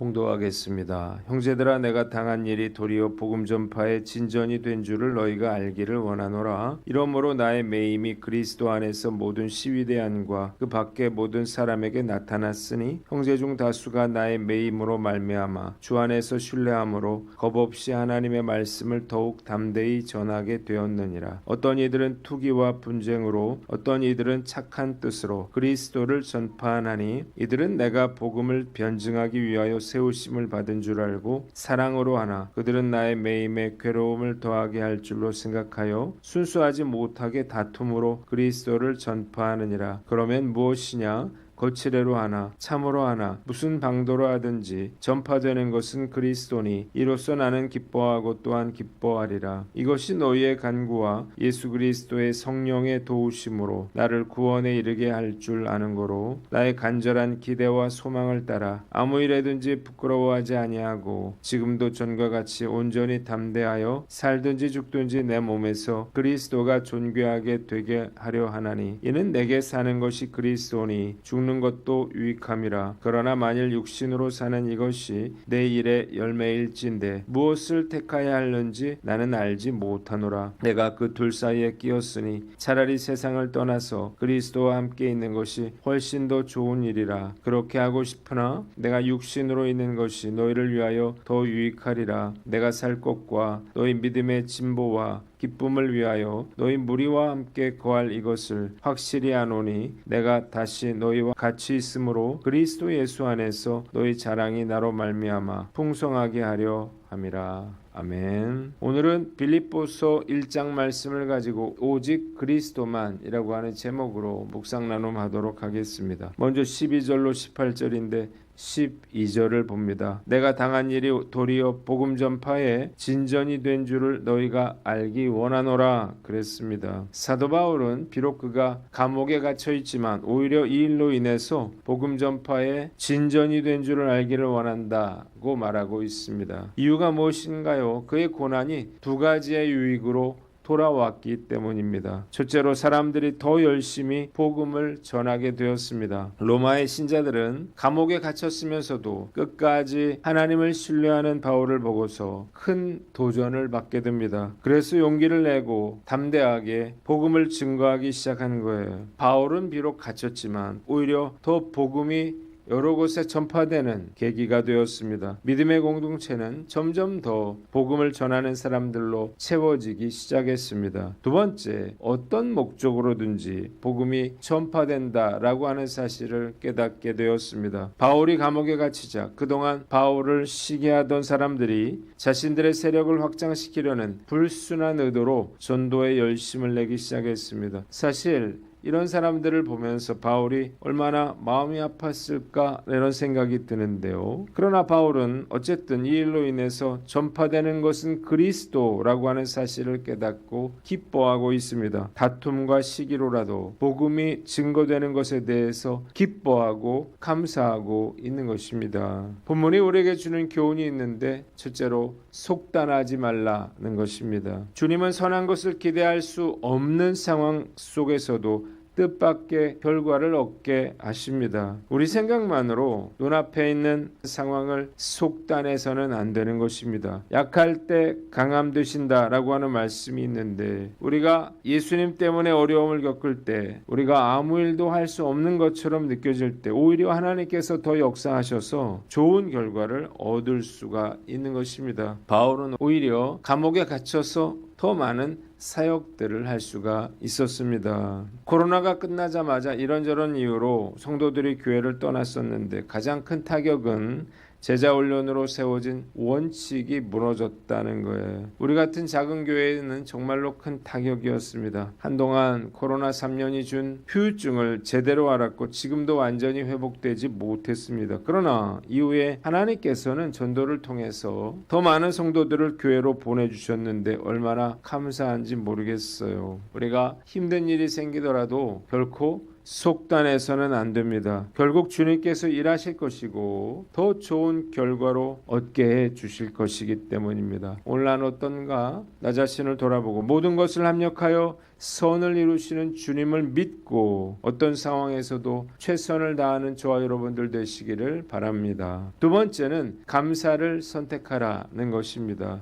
봉독하겠습니다. 형제들아, 내가 당한 일이 도리어 복음 전파의 진전이 된 줄을 너희가 알기를 원하노라. 이러므로 나의 매임이 그리스도 안에서 모든 시위대안과 그 밖의 모든 사람에게 나타났으니 형제 중 다수가 나의 매임으로 말미암아 주 안에서 신뢰함으로 겁없이 하나님의 말씀을 더욱 담대히 전하게 되었느니라. 어떤 이들은 투기와 분쟁으로, 어떤 이들은 착한 뜻으로 그리스도를 전파하나니, 이들은 내가 복음을 변증하기 위하여 세우심을 받은 줄 알고 사랑으로 하나 그들은 나의 매임에 괴로움을 더하게 할 줄로 생각하여 순수하지 못하게 다툼으로 그리스도를 전파하느니라. 그러면 무엇이냐? 거칠애로 하나 참으로 하나 무슨 방도로 하든지 전파되는 것은 그리스도니 이로써 나는 기뻐하고 또한 기뻐하리라. 이것이 너희의 간구와 예수 그리스도의 성령의 도우심으로 나를 구원에 이르게 할 줄 아는 거로, 나의 간절한 기대와 소망을 따라 아무 일에든지 부끄러워하지 아니하고 지금도 전과 같이 온전히 담대하여 살든지 죽든지 내 몸에서 그리스도가 존귀하게 되게 하려 하나니, 이는 내게 사는 것이 그리스도니 죽는 것도 유익함이라. 그러나 만일 육신으로 사는 이것이 내 일의 열매일진데 무엇을 택하여 할는지 나는 알지 못하노라. 내가 그 둘 사이에 끼었으니 차라리 세상을 떠나서 그리스도와 함께 있는 것이 훨씬 더 좋은 일이라. 그렇게 하고 싶으나 내가 육신으로 있는 것이 너희를 위하여 더 유익하리라. 내가 살 것과 너희 믿음의 진보와 기쁨을 위하여 너희 무리와 함께 거할 이것을 확실히 아노니, 내가 다시 너희와 같이 있으므로 그리스도 예수 안에서 너희 자랑이 나로 말미암아 풍성하게 하려 함이라. 아멘. 오늘은 빌립보서 1장 말씀을 가지고 오직 그리스도만이라고 하는 제목으로 묵상 나눔하도록 하겠습니다. 먼저 12절로 18절인데 12절을 봅니다. 내가 당한 일이 도리어 복음 전파에 진전이 된 줄을 너희가 알기 원하노라 그랬습니다. 사도 바울은 비록 그가 감옥에 갇혀 있지만 오히려 이 일로 인해서 복음 전파에 진전이 된 줄을 알기를 원한다고 말하고 있습니다. 이유가 무엇인가요? 그의 고난이 두 가지의 유익으로 돌아왔기 때문입니다. 첫째로 사람들이 더 열심히 복음을 전하게 되었습니다. 로마의 신자들은 감옥에 갇혔으면서도 끝까지 하나님을 신뢰하는 바울을 보고서 큰 도전을 받게 됩니다. 그래서 용기를 내고 담대하게 복음을 증거하기 시작한 거예요. 바울은 비록 갇혔지만 오히려 더 복음이 여러 곳에 전파되는 계기가 되었습니다. 믿음의 공동체는 점점 더 복음을 전하는 사람들로 채워지기 시작했습니다. 두 번째, 어떤 목적으로든지 복음이 전파된다라고 하는 사실을 깨닫게 되었습니다. 바울이 감옥에 갇히자 그동안 바울을 시기하던 사람들이 자신들의 세력을 확장시키려는 불순한 의도로 전도에 열심을 내기 시작했습니다. 사실 이런 사람들을 보면서 바울이 얼마나 마음이 아팠을까 이런 생각이 드는데요. 그러나 바울은 어쨌든 이 일로 인해서 전파되는 것은 그리스도라고 하는 사실을 깨닫고 기뻐하고 있습니다. 다툼과 시기로라도 복음이 증거되는 것에 대해서 기뻐하고 감사하고 있는 것입니다. 본문이 우리에게 주는 교훈이 있는데, 첫째로 속단하지 말라는 것입니다. 주님은 선한 것을 기대할 수 없는 상황 속에서도 뜻밖의 결과를 얻게 하십니다. 우리 생각만으로 눈앞에 있는 상황을 속단해서는 안 되는 것입니다. 약할 때 강함 되신다라고 하는 말씀이 있는데, 우리가 예수님 때문에 어려움을 겪을 때 우리가 아무 일도 할 수 없는 것처럼 느껴질 때 오히려 하나님께서 더 역사하셔서 좋은 결과를 얻을 수가 있는 것입니다. 바울은 오히려 감옥에 갇혀서 더 많은 사역들을 할 수가 있었습니다. 코로나가 끝나자마자 이런저런 이유로 성도들이 교회를 떠났었는데 가장 큰 타격은 제자 훈련으로 세워진 원칙이 무너졌다는 거예요. 우리 같은 작은 교회에는 정말로 큰 타격이었습니다. 한동안 코로나 3년이 준 후유증을 제대로 알았고 지금도 완전히 회복되지 못했습니다. 그러나 이후에 하나님께서는 전도를 통해서 더 많은 성도들을 교회로 보내주셨는데 얼마나 감사한지 모르겠어요. 우리가 힘든 일이 생기더라도 결코 속단해서는 안 됩니다. 결국 주님께서 일하실 것이고 더 좋은 결과로 얻게 해 주실 것이기 때문입니다. 오늘 난 어떤가? 나 자신을 돌아보고 모든 것을 합력하여 선을 이루시는 주님을 믿고 어떤 상황에서도 최선을 다하는 저와 여러분들 되시기를 바랍니다. 두 번째는 감사를 선택하라는 것입니다.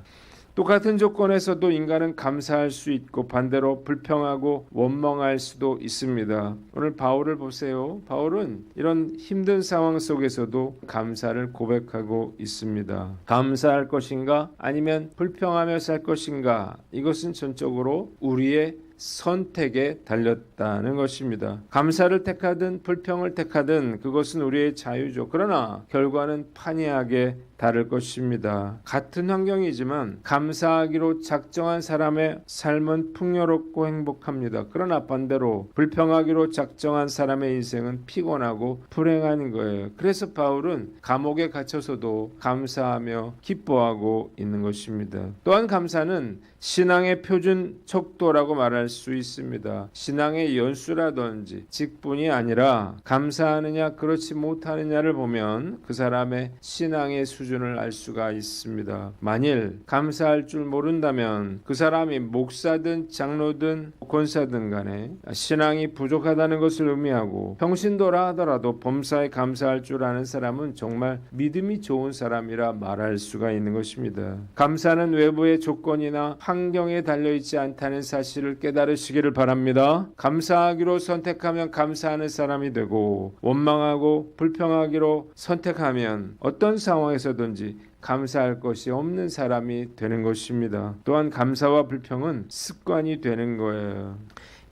똑같은 조건에서도 인간은 감사할 수 있고 반대로 불평하고 원망할 수도 있습니다. 오늘 바울을 보세요. 바울은 이런 힘든 상황 속에서도 감사를 고백하고 있습니다. 감사할 것인가 아니면 불평하며 살 것인가, 이것은 전적으로 우리의 선택에 달렸다는 것입니다. 감사를 택하든 불평을 택하든 그것은 우리의 자유죠. 그러나 결과는 판이하게 다를 것입니다. 같은 환경이지만 감사하기로 작정한 사람의 삶은 풍요롭고 행복합니다. 그러나 반대로 불평하기로 작정한 사람의 인생은 피곤하고 불행한 거예요. 그래서 바울은 감옥에 갇혀서도 감사하며 기뻐하고 있는 것입니다. 또한 감사는 신앙의 표준 척도라고 말할 수 있습니다. 신앙의 연수라든지 직분이 아니라 감사하느냐 그렇지 못하느냐를 보면 그 사람의 신앙의 수준을 알 수가 있습니다. 만일 감사할 줄 모른다면 그 사람이 목사든 장로든 권사든 간에 신앙이 부족하다는 것을 의미하고 평신도라 하더라도 범사에 감사할 줄 아는 사람은 정말 믿음이 좋은 사람이라 말할 수가 있는 것입니다. 감사는 외부의 조건이나 환경에 달려있지 않다는 사실을 깨달으시기를 바랍니다. 감사하기로 선택하면 감사하는 사람이 되고 원망하고 불평하기로 선택하면 어떤 상황에서든지 감사할 것이 없는 사람이 되는 것입니다. 또한 감사와 불평은 습관이 되는 거예요.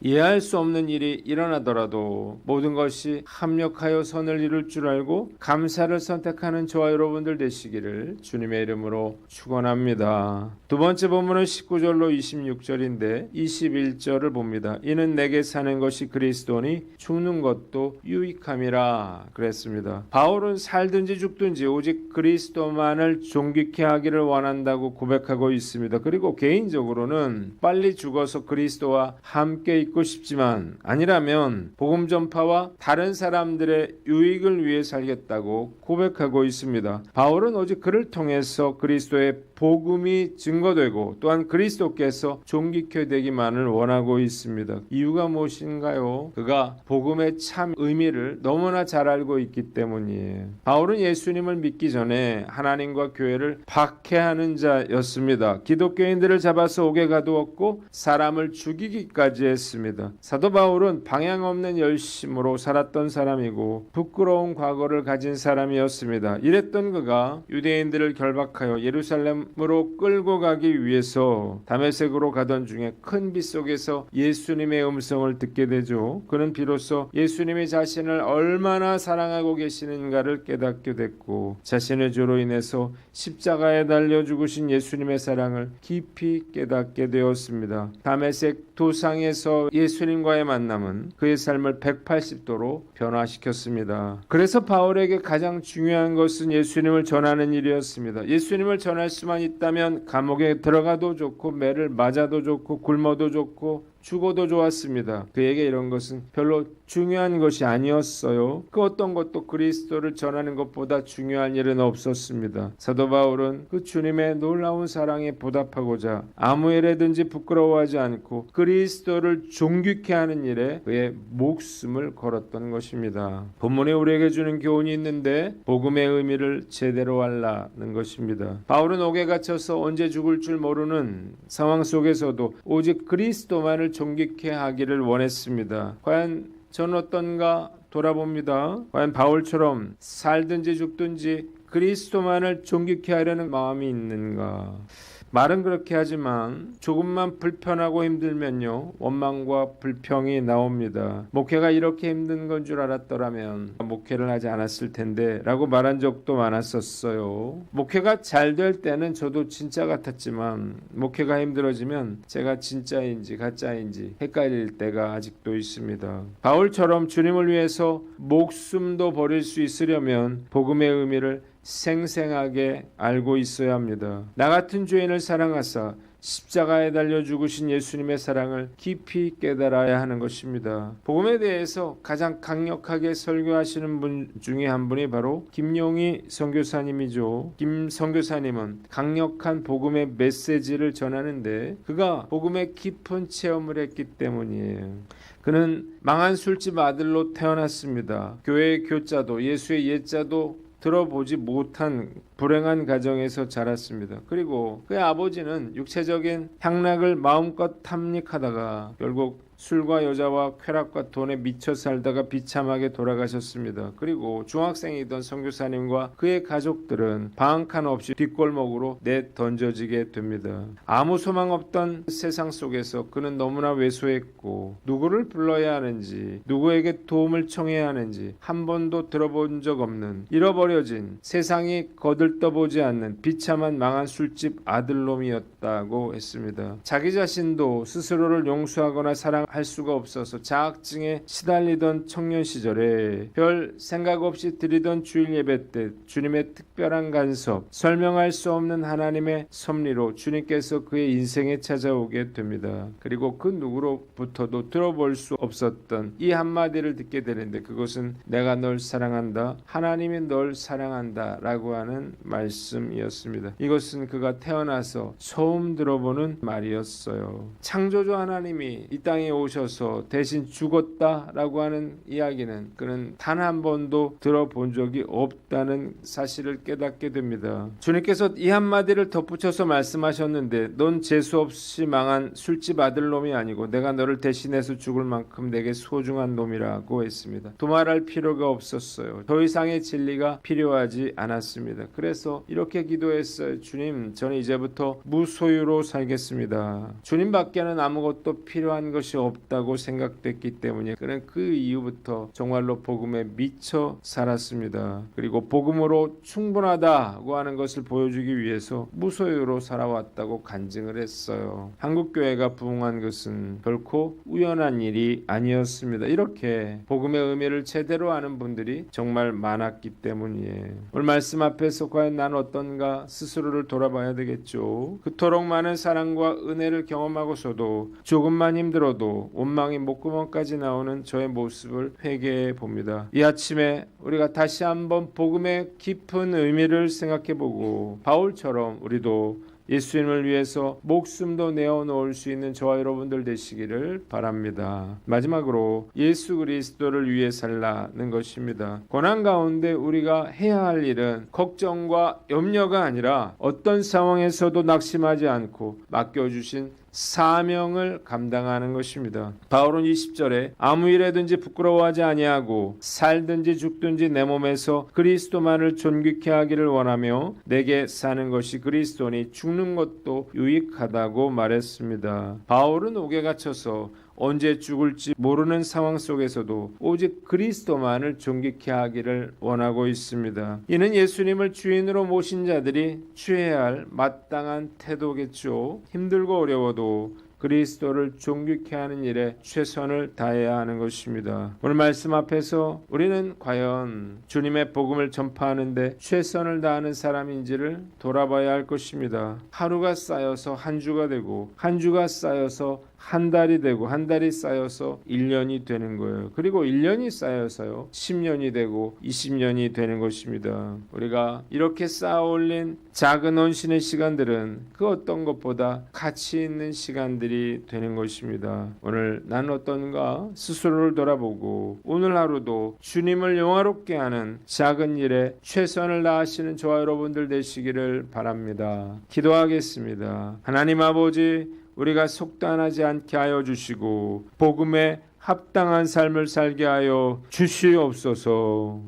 이해할 수 없는 일이 일어나더라도 모든 것이 합력하여 선을 이룰 줄 알고 감사를 선택하는 저와 여러분들 되시기를 주님의 이름으로 축원합니다. 두 번째 본문은 19절로 26절인데 21절을 봅니다. 이는 내게 사는 것이 그리스도니 죽는 것도 유익함이라 그랬습니다. 바울은 살든지 죽든지 오직 그리스도만을 존귀케 하기를 원한다고 고백하고 있습니다. 그리고 개인적으로는 빨리 죽어서 그리스도와 함께 있고 싶지만 아니라면 복음 전파와 다른 사람들의 유익을 위해 살겠다고 고백하고 있습니다. 바울은 오직 그를 통해서 그리스도의 복음이 증거되고 또한 그리스도께서 존귀케 되기만을 원하고 있습니다. 이유가 무엇인가요? 그가 복음의 참 의미를 너무나 잘 알고 있기 때문이에요. 바울은 예수님을 믿기 전에 하나님과 교회를 박해하는 자였습니다. 기독교인들을 잡아서 옥에 가두었고 사람을 죽이기까지 했습니다. 사도 바울은 방향 없는 열심으로 살았던 사람이고 부끄러운 과거를 가진 사람이었습니다. 이랬던 그가 유대인들을 결박하여 예루살렘으로 끌고 가기 위해서 다메섹으로 가던 중에 큰 빛 속에서 예수님의 음성을 듣게 되죠. 그는 비로소 예수님이 자신을 얼마나 사랑하고 계시는가를 깨닫게 됐고 자신의 죄로 인해서 십자가에 달려 죽으신 예수님의 사랑을 깊이 깨닫게 되었습니다. 다메섹 도상에서 예수님과의 만남은 그의 삶을 180도로 변화시켰습니다. 그래서 바울에게 가장 중요한 것은 예수님을 전하는 일이었습니다. 예수님을 전할 수만 있다면 감옥에 들어가도 좋고 매를 맞아도 좋고 굶어도 좋고 죽어도 좋았습니다. 그에게 이런 것은 별로 중요한 것이 아니었어요. 그 어떤 것도 그리스도를 전하는 것보다 중요한 일은 없었습니다. 사도 바울은 그 주님의 놀라운 사랑에 보답하고자 아무 일에든지 부끄러워하지 않고 그리스도를 존귀케 하는 일에 그의 목숨을 걸었던 것입니다. 본문에 우리에게 주는 교훈이 있는데 복음의 의미를 제대로 알라는 것입니다. 바울은 옥에 갇혀서 언제 죽을 줄 모르는 상황 속에서도 오직 그리스도만을 존귀케 하기를 원했습니다. 과연 저는 어떤가 돌아봅니다. 과연 바울처럼 살든지 죽든지 그리스도만을 존귀케 하려는 마음이 있는가? 말은 그렇게 하지만 조금만 불편하고 힘들면요 원망과 불평이 나옵니다. 목회가 이렇게 힘든 건 줄 알았더라면 목회를 하지 않았을 텐데 라고 말한 적도 많았었어요. 목회가 잘 될 때는 저도 진짜 같았지만 목회가 힘들어지면 제가 진짜인지 가짜인지 헷갈릴 때가 아직도 있습니다. 바울처럼 주님을 위해서 목숨도 버릴 수 있으려면 복음의 의미를 생생하게 알고 있어야 합니다. 나 같은 죄인을 사랑하사 십자가에 달려 죽으신 예수님의 사랑을 깊이 깨달아야 하는 것입니다. 복음에 대해서 가장 강력하게 설교하시는 분 중에 한 분이 바로 김용희 선교사님이죠. 김 선교사님은 강력한 복음의 메시지를 전하는데 그가 복음의 깊은 체험을 했기 때문이에요. 그는 망한 술집 아들로 태어났습니다. 교회의 교자도 예수의 옛자도 들어보지 못한 불행한 가정에서 자랐습니다. 그리고 그의 아버지는 육체적인 향락을 마음껏 탐닉하다가 결국 술과 여자와 쾌락과 돈에 미쳐 살다가 비참하게 돌아가셨습니다. 그리고 중학생이던 선교사님과 그의 가족들은 방 한 없이 뒷골목으로 내던져지게 됩니다. 아무 소망 없던 세상 속에서 그는 너무나 왜소했고 누구를 불러야 하는지 누구에게 도움을 청해야 하는지 한 번도 들어본 적 없는 잃어버려진 세상이 거들떠보지 않는 비참한 망한 술집 아들놈이었다고 했습니다. 자기 자신도 스스로를 용서하거나 사랑할 수가 없어서 자학증에 시달리던 청년 시절에 별 생각 없이 드리던 주일 예배 때 주님의 특별한 간섭, 설명할 수 없는 하나님의 섭리로 주님께서 그의 인생에 찾아오게 됩니다. 그리고 그 누구로부터도 들어볼 수 없었던 이 한마디를 듣게 되는데 그것은 내가 널 사랑한다, 하나님이 널 사랑한다 라고 하는 말씀이었습니다. 이것은 그가 태어나서 처음 들어보는 말이었어요. 창조주 하나님이 이 땅에 오셔서 대신 죽었다라고 하는 이야기는 그는 단 한 번도 들어본 적이 없다는 사실을 깨닫게 됩니다. 주님께서 이 한마디를 덧붙여서 말씀하셨는데 넌 재수없이 망한 술집 아들놈이 아니고 내가 너를 대신해서 죽을 만큼 내게 소중한 놈이라고 했습니다. 도말할 필요가 없었어요. 더 이상의 진리가 필요하지 않았습니다. 그래서 이렇게 기도했어요. 주님, 저는 이제부터 무소유로 살겠습니다. 주님밖에는 아무것도 필요한 것이 없다고 생각됐기 때문에 그는 그 이후부터 정말로 복음에 미쳐 살았습니다. 그리고 복음으로 충분하다고 하는 것을 보여주기 위해서 무소유로 살아왔다고 간증을 했어요. 한국교회가 부흥한 것은 결코 우연한 일이 아니었습니다. 이렇게 복음의 의미를 제대로 아는 분들이 정말 많았기 때문이에요. 오늘 말씀 앞에서 과연 난 어떤가 스스로를 돌아봐야 되겠죠. 그토록 많은 사랑과 은혜를 경험하고서도 조금만 힘들어도 원망이 목구멍까지 나오는 저의 모습을 회개해 봅니다. 이 아침에 우리가 다시 한번 복음의 깊은 의미를 생각해보고 바울처럼 우리도 예수님을 위해서 목숨도 내어놓을 수 있는 저와 여러분들 되시기를 바랍니다. 마지막으로 예수 그리스도를 위해 살라는 것입니다. 고난 가운데 우리가 해야 할 일은 걱정과 염려가 아니라 어떤 상황에서도 낙심하지 않고 맡겨주신 사명을 감당하는 것입니다. 바울은 20절에 아무 일에든지 부끄러워하지 아니하고 살든지 죽든지 내 몸에서 그리스도만을 존귀케 하기를 원하며 내게 사는 것이 그리스도니 죽는 것도 유익하다고 말했습니다. 바울은 옥에 갇혀서 언제 죽을지 모르는 상황 속에서도 오직 그리스도만을 존귀케 하기를 원하고 있습니다. 이는 예수님을 주인으로 모신 자들이 취해야 할 마땅한 태도겠죠. 힘들고 어려워도 그리스도를 존귀케 하는 일에 최선을 다해야 하는 것입니다. 오늘 말씀 앞에서 우리는 과연 주님의 복음을 전파하는데 최선을 다하는 사람인지를 돌아봐야 할 것입니다. 하루가 쌓여서 한 주가 되고 한 주가 쌓여서 한 달이 되고 한 달이 쌓여서 1년이 되는 거예요. 그리고 1년이 쌓여서요 10년이 되고 20년이 되는 것입니다. 우리가 이렇게 쌓아 올린 작은 헌신의 시간들은 그 어떤 것보다 가치 있는 시간들이 되는 것입니다. 오늘 나는 어떤가 스스로를 돌아보고 오늘 하루도 주님을 영화롭게 하는 작은 일에 최선을 다하시는 저와 여러분들 되시기를 바랍니다. 기도하겠습니다. 하나님 아버지, 우리가 속단하지 않게 하여 주시고 복음에 합당한 삶을 살게 하여 주시옵소서.